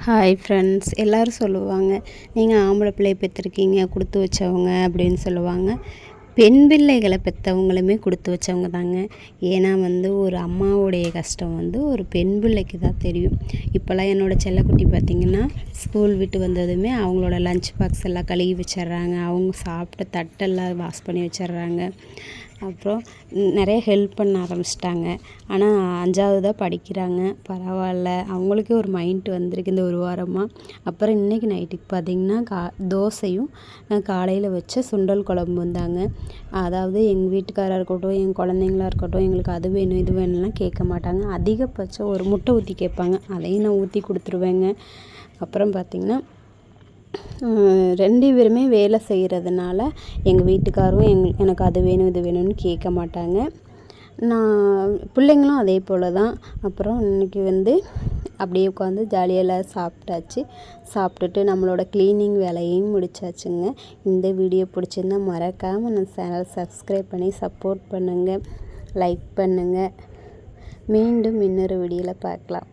Hi friends, எல்லோரும் சொல்லுவாங்க, நீங்கள் ஆம்பளை பிள்ளைய பெற்றிருக்கீங்க, கொடுத்து வச்சவங்க அப்படின்னு சொல்லுவாங்க. பெண் பிள்ளைகளை பெற்றவங்களுமே கொடுத்து வச்சவங்க தாங்க. ஏன்னா ஒரு அம்மாவுடைய கஷ்டம் ஒரு பெண் பிள்ளைக்கு தான் தெரியும். இப்போல்லாம் என்னோடய செல்லக்குட்டி பார்த்திங்கன்னா, ஸ்கூல் விட்டு வந்ததுமே அவங்களோட லஞ்ச் பாக்ஸ் எல்லாம் கழுவி வச்சிட்றாங்க. அவங்க சாப்பிட்ட தட்டெல்லாம் வாஷ் பண்ணி வச்சிட்றாங்க. அப்புறம் நிறைய ஹெல்ப் பண்ண ஆரம்பிச்சிட்டாங்க. ஆனால் 5வது தான் படிக்கிறாங்க. பரவாயில்ல, அவங்களுக்கே ஒரு மைண்ட் வந்திருக்கு இந்த ஒரு வாரமாக. அப்புறம் இன்றைக்கி நைட்டுக்கு பார்த்திங்கன்னா தோசையும் காலையில் வச்ச சுண்டல் குழம்பு வந்தாங்க. அதாவது எங்கள் வீட்டுக்காராக இருக்கட்டும், எங்கள் குழந்தைங்களா இருக்கட்டும், எங்களுக்கு அது வேணும் இது வேணும்லாம் கேட்க மாட்டாங்க. அதிகபட்சம் ஒரு முட்டை ஊற்றி கேட்பாங்க. அதையும் நான் ஊற்றி கொடுத்துருவேங்க. அப்புறம் பார்த்திங்கன்னா 2 பேருமே வேலை செய்கிறதுனால எங்கள் வீட்டுக்காரும் எனக்கு அது வேணும் இது வேணும்னு கேட்க மாட்டாங்க. பிள்ளைங்களும் அதே போல் தான். அப்புறம் இன்றைக்கி அப்படியே உட்காந்து ஜாலியாக எல்லோரும் சாப்பிட்டாச்சு. சாப்பிட்டுட்டு நம்மளோட க்ளீனிங் வேலையும் முடிச்சாச்சுங்க. இந்த வீடியோ பிடிச்சிருந்தா மறக்காமல் நம்ம சேனல் சப்ஸ்கிரைப் பண்ணி சப்போர்ட் பண்ணுங்கள், லைக் பண்ணுங்கள். மீண்டும் இன்னொரு வீடியோவில் பார்க்கலாம்.